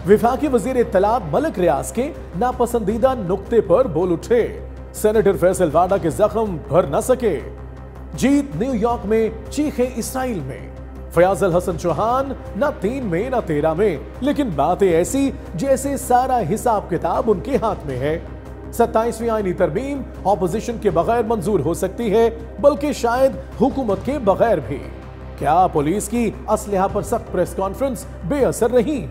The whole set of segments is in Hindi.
वफाकी वजीर इत्तलात मलिक रियाज के नापसंदीदा नुक्ते पर बोल उठे। सेनेटर फैसल वाडा के जख्म भर न सके। जीत न्यूयॉर्क में, चीखे इसराइल में। फयाज अल हसन चौहान ना 3 में ना 13 में, लेकिन बातें ऐसी जैसे सारा हिसाब किताब उनके हाथ में है। 27वीं आईनी तरमीम ऑपोजिशन के बगैर मंजूर हो सकती है, बल्कि शायद हुकूमत के बगैर भी। क्या पुलिस की असलहा पर सख्त प्रेस कॉन्फ्रेंस बेअसर रही?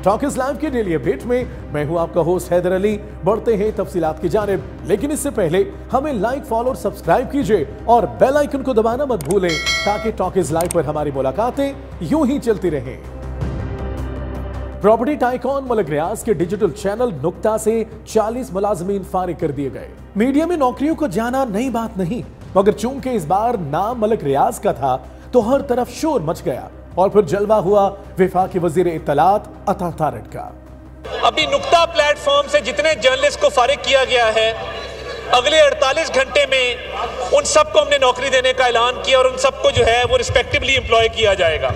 टॉक इज लाइव के डेली अपडेट में मैं हूं आपका होस्ट हैदर अली। बढ़ते हैं तफसीलात की जानिब, लेकिन इससे पहले हमें लाइक, फॉलो और सब्सक्राइब कीजिए और बेल आइकन को दबाना मत भूलें, ताकि टॉक इज लाइव पर हमारी मुलाकातें यूं ही चलती रहें। प्रॉपर्टी टाइकॉन मलिक रियाज के डिजिटल चैनल नुक्ता से 40 मुलाजमीन फारिग कर दिए गए। मीडिया में नौकरियों को जाना नई बात नहीं, मगर चूंकि इस बार नाम मलिक रियाज का था तो हर तरफ शोर मच गया और फिर जलवा हुआ वफाकी वजीर इत्तलात अता तारड़ का। अभी नुक्ता प्लेटफॉर्म से जितने जर्नलिस्ट को फारिग किया गया है, अगले 48 घंटे में उन सबको हमने नौकरी देने का ऐलान किया और उन सबको जो है वो रिस्पेक्टिवली एम्प्लॉय किया जाएगा।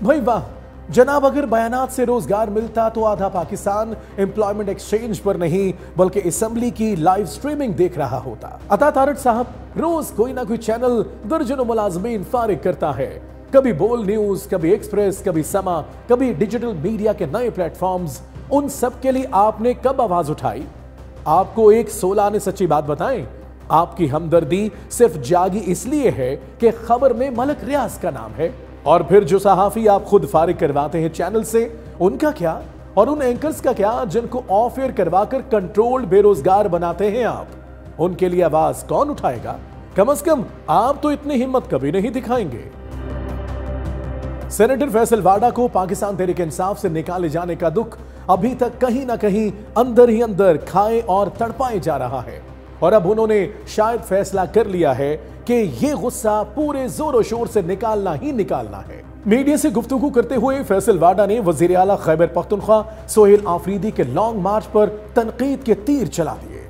भाई वाह जनाब, अगर बयानात से रोजगार मिलता तो आधा पाकिस्तान एम्प्लॉयमेंट एक्सचेंज पर नहीं बल्कि असेंबली की लाइव स्ट्रीमिंग देख रहा होता। अता तारड़ साहब रोज कोई ना कोई चैनल दर्जनों मुलाजमीन फारिग करता है, कभी बोल न्यूज, कभी एक्सप्रेस, कभी समा, कभी डिजिटल मीडिया के नए प्लेटफॉर्म्स। उन सब के लिए आपने कब आवाज उठाई? आपको एक 16 ने सच्ची बात बताएं, आपकी हमदर्दी सिर्फ जागी इसलिए है कि खबर में मलिक रियाज का नाम है। और फिर जो सहाफी आप खुद फारिग करवाते हैं चैनल से, उनका क्या? और उन एंकर्स का क्या जिनको ऑफ एयर करवाकर कंट्रोल्ड बेरोजगार बनाते हैं आप? उनके लिए आवाज कौन उठाएगा? कम से कम आप तो इतनी हिम्मत कभी नहीं दिखाएंगे। सेनेटर फैसल वाडा को पाकिस्तान तहरीक इंसाफ से निकाले जाने का दुख अभी तक कहीं ना कहीं अंदर ही अंदर खाए और तड़पाए जा रहा है, और अब उन्होंने शायद फैसला कर लिया है कि ये गुस्सा पूरे जोरों शोर से निकालना ही निकालना है। मीडिया से गुफ्तगू करते हुए फैसल वाडा ने वजीर आला खैबर पख्तूनख्वा सोहेल आफरीदी के लॉन्ग मार्च पर तनकीद के तीर चला दिए।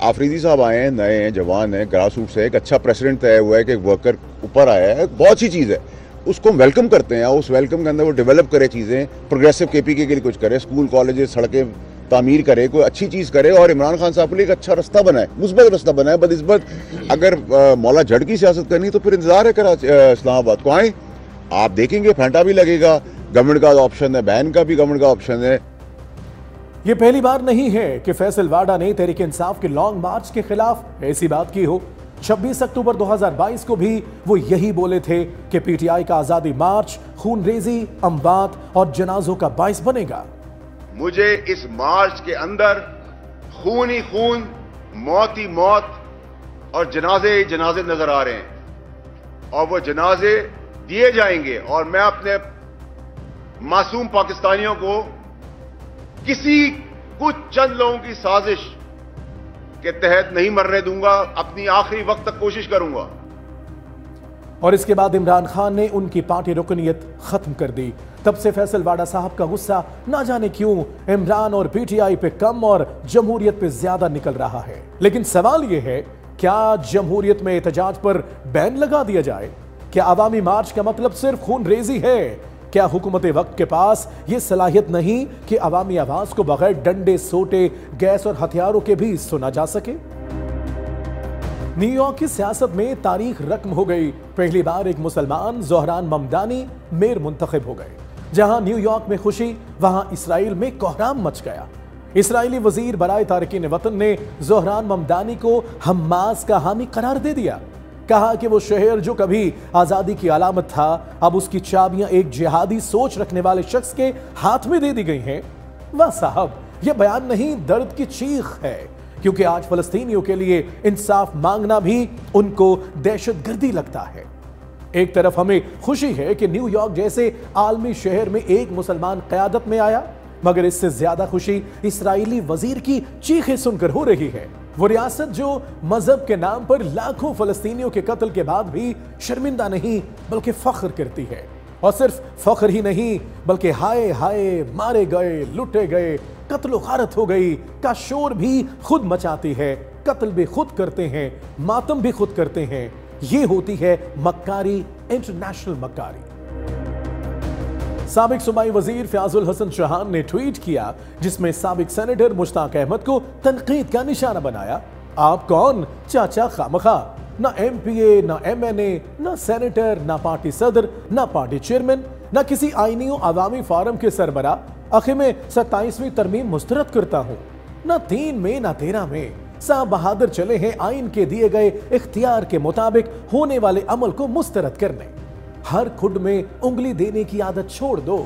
आफरीदी साहब आए हैं, नए हैं, जवान हैं, ग्रास रूट से एक अच्छा प्रेसिडेंट तय हुआ है कि वर्कर ऊपर आया है, बहुत सी चीज़ है, उसको हम वेलकम करते हैं। उस वेलकम के अंदर वो डेवलप करे चीज़ें, प्रोग्रेसिव केपीके के लिए कुछ करे, स्कूल कॉलेजेस सड़कें तामीर करे, कोई अच्छी चीज़ करे और इमरान खान साहब के लिए एक अच्छा रास्ता बनाए, मुस्बत रास्ता बनाए। बदनिस्बत अगर मौला झड़ की सियासत करनी तो फिर इंतजार है कराची इस्लामाबाद को आए, आप देखेंगे फेंटा भी लगेगा, गवर्नमेंट का ऑप्शन है, बैन का भी गवर्नमेंट का ऑप्शन है। यह पहली बार नहीं है कि फैसल वाडा ने तहरीक इंसाफ के लॉन्ग मार्च के खिलाफ ऐसी बात की हो। 26 अक्टूबर 2022 को भी वो यही बोले थे कि पीटीआई का आजादी मार्च खूनरेजी, अमवात और जनाजों का बाइस बनेगा। मुझे इस मार्च के अंदर खून ही खून, मौत ही मौत और जनाजे ही जनाजे नजर आ रहे हैं, और वो जनाजे दिए जाएंगे। और मैं अपने मासूम पाकिस्तानियों को किसी कुछ चंद लोगों की साजिश के तहत नहीं मरने दूंगा, अपनी आखिरी वक्त तक कोशिश करूंगा। और इसके बाद इमरान खान ने उनकी पार्टी रुकनियत खत्म कर दी। तब से फैसल वाडा साहब का गुस्सा ना जाने क्यों इमरान और पीटीआई पे कम और जमहूरियत पे ज्यादा निकल रहा है। लेकिन सवाल यह है, क्या जमहूरियत में एहतजाज पर बैन लगा दिया जाए? क्या अवामी मार्च का मतलब सिर्फ खून रेजी है? क्या हुकूमत वक्त के पास यह सलाहियत नहीं कि अवामी आवाज को बगैर डंडे, सोटे, गैस और हथियारों के भी सुना जा सके? न्यूयॉर्क की सियासत में तारीख रकम हो गई। पहली बार एक मुसलमान ज़ोहरान ममदानी मेयर मुंतखब हो गए। जहां न्यूयॉर्क में खुशी, वहां इसराइल में कोहराम मच गया। इसराइली वजीर बराए तारकीन वतन ने ज़ोहरान ममदानी को हमास का हामी करार दे दिया। कहा कि वो शहर जो कभी आजादी की अलामत था, अब उसकी चाबियां एक जिहादी सोच रखने वाले शख्स के हाथ में दे दी गई हैं। वाह साहब, यह बयान नहीं, दर्द की चीख है, क्योंकि आज फलस्तीनियों के लिए इंसाफ मांगना भी उनको दहशतगर्दी लगता है। एक तरफ हमें खुशी है कि न्यूयॉर्क जैसे आलमी शहर में एक मुसलमान क़यादत में आया, मगर इससे ज्यादा खुशी इसराइली वजीर की चीखें सुनकर हो रही है। वो रियासत जो मजहब के नाम पर लाखों फलस्तीनियों के कत्ल के बाद भी शर्मिंदा नहीं बल्कि फख्र करती है। और सिर्फ फख्र ही नहीं बल्कि हाय हाय मारे गए, लुटे गए, कत्लो गारत हो गई का शोर भी खुद मचाती है। कत्ल भी खुद करते हैं, मातम भी खुद करते हैं। ये होती है मक्कारी, इंटरनेशनल मक्कारी। साबिक सूबाई वजीर फयाजुल हसन चौहान ने ट्वीट किया जिसमें साबिक सेनेटर मुश्ताक अहमद को तनकीद का निशाना बनाया। आप कौन चाचा खामखा, ना एमपीए, ना एमएनए, ना सेनेटर, ना पार्टी सदर, ना पार्टी चेयरमैन, ना किसी आईनी अवामी फोरम के सरबरा। आखिर में 27वीं तरमीम मुस्तरद करता हूं। ना 3 में ना 13 में साहब बहादुर चले हैं आइन के दिए गए इख्तियार के मुताबिक होने वाले अमल को मुस्तरद करने। हर खुड में उंगली देने की आदत छोड़ दो,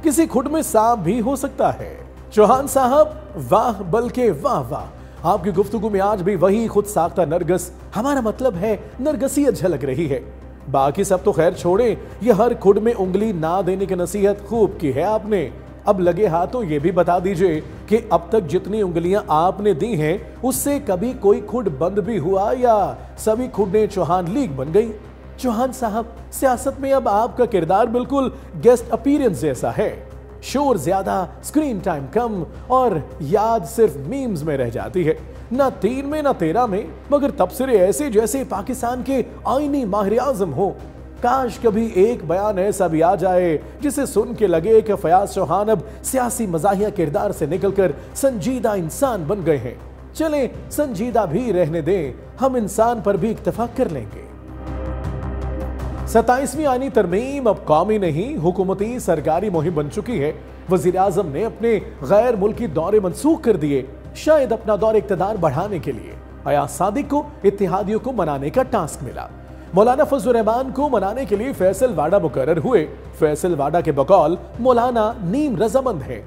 किसी खुड में सांप भी हो सकता है। चौहान साहब वाह बल्कि वाह वाह, आपकी गुफ्तगू में आज भी वही खुद साख्ता नरगस, हमारा मतलब है नरगसियत झलक रही है। बाकी सब तो खैर छोड़ें, ये हर खुड में उंगली ना देने की नसीहत खूब की है आपने। अब लगे हाथों ये भी बता दीजिए कि अब तक जितनी उंगलियां आपने दी हैं उससे कभी कोई खुड बंद भी हुआ या सभी खुडें चौहान लीग बन गई? चौहान साहब, सियासत में अब आपका किरदार बिल्कुल गेस्ट अपीयरेंस जैसा है। शोर ज्यादा, स्क्रीन टाइम कम और याद सिर्फ मीम्स में रह जाती है। ना 3 में ना 13 में, मगर तबसरे ऐसे जैसे पाकिस्तान के आईनी माहिर आजम हो। काश कभी एक बयान ऐसा भी आ जाए जिसे सुन के लगे कि फयाज चौहान अब सियासी मजाहिया किरदार से निकलकर संजीदा इंसान बन गए हैं। चलें संजीदा भी रहने दें, हम इंसान पर भी इक्तफा कर लेंगे। 27वीं आईनी तरमीम अब कौमी नहीं हुकूमती सरकारी मुहिम बन चुकी है। वजीर आजम ने अपने गैर मुल्की दौरे मनसूख कर दिए, शायद अपना दौर इक्तदार बढ़ाने के लिए। अयाज सादिक को इत्तेहादियों को मनाने का टास्क मिला। मौलाना फजलुर रहमान को मनाने के लिए फैसल वाडा मुकर्रर हुए। फैसल वाडा के बकौल मौलाना नीम रजामंद हैं।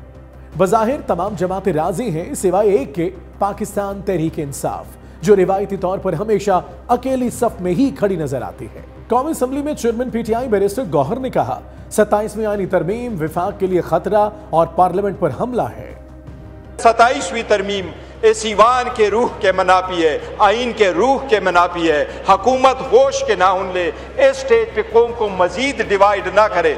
बज़ाहिर तमाम जमातें राजी हैं सिवाय एक के, पाकिस्तान तहरीक इंसाफ, जो रिवायती तौर पर हमेशा अकेली सफ में ही खड़ी नजर आती है। कौमी असम्बली में चेयरमैन पीटीआई बैरिस्टर गौहर ने कहा 27वीं आईनी तरमीम विफाक के लिए खतरा और पार्लियामेंट पर हमला है। 27वीं तरमीम इस ईवान के रूह के मनाफी है, आइन के रूह के मनाफी है। हुकूमत होश के नाउन ले, इस स्टेज पे कौम को मजीद डिवाइड ना करे।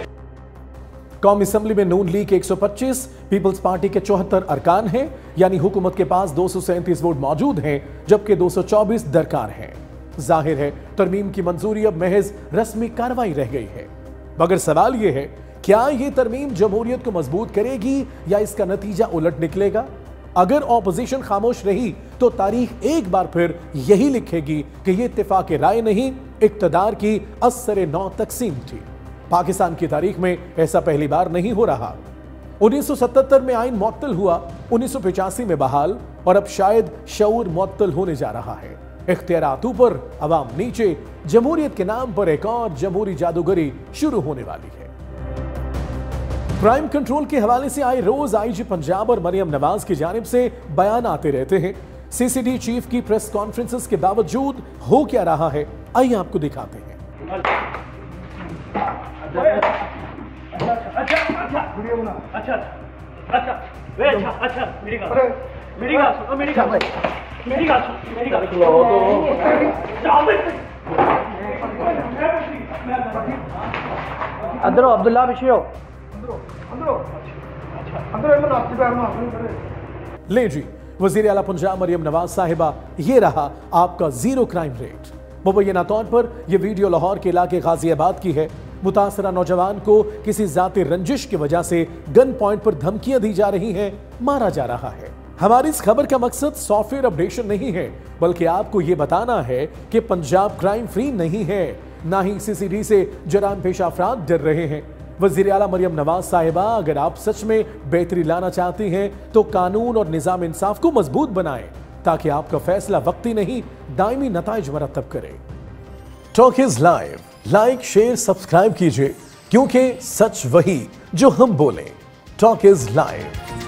कौमी असम्बली में नून लीग के 125, पीपल्स पार्टी के 74 अरकान हैं, यानी हुकूमत के पास 237 वोट मौजूद हैं जबकि 224 दरकार हैं। जाहिर है तरमीम की मंजूरी अब महज रस्मी कार्रवाई रह गई है। मगर सवाल यह है, क्या यह तरमीम जमहूरियत को मजबूत करेगी या इसका नतीजा उलट निकलेगा? अगर ऑपोजिशन खामोश रही तो तारीख एक बार फिर यही लिखेगी कि यह इत्तेफाक राय नहीं, इक्तदार की असर नौ तकसीम थी। पाकिस्तान की तारीख में ऐसा पहली बार नहीं हो रहा। 1977 में आइन मुअत्तल हुआ, 1985 में बहाल और अब शायद शऊर मुअत्तल होने जा रहा है। इख्तियारात ऊपर, अवाम नीचे, जमहूरियत के नाम पर एक और जमहूरी जादूगरी शुरू होने वाली है। क्राइम कंट्रोल के हवाले से आए रोज आईजी पंजाब और मरियम नवाज की जानिब से बयान आते रहते हैं। सीसीडी चीफ की प्रेस कॉन्फ्रेंसेस के बावजूद हो क्या रहा है, आइए आपको दिखाते हैं। अंदरो अब्दुल्ला बिशियो ले जी, वजीर आला पंजाब मरियम नवाज साहिबा, ये रहा आपका जीरो क्राइम रेट। मुबैना तौर पर यह वीडियो लाहौर के इलाके गाजियाबाद की है। मुतासरा नौजवान को किसी जाती रंजिश की वजह से गन पॉइंट पर धमकियां दी जा रही हैं, मारा जा रहा है। हमारी इस खबर का मकसद सॉफ्टवेयर अपडेशन नहीं है, बल्कि आपको यह बताना है कि पंजाब क्राइम फ्री नहीं है, ना ही सीसीडी से जराम पेश अफराद डर रहे हैं। वजीर आला मरियम नवाज साहिबा, अगर आप सच में बेहतरी लाना चाहती हैं तो कानून और निजाम इंसाफ को मजबूत बनाएं ताकि आपका फैसला वक्ती नहीं दायमी नताइज मरतब करे। Talk is live, like share subscribe कीजिए, क्योंकि सच वही जो हम बोलें। Talk is live.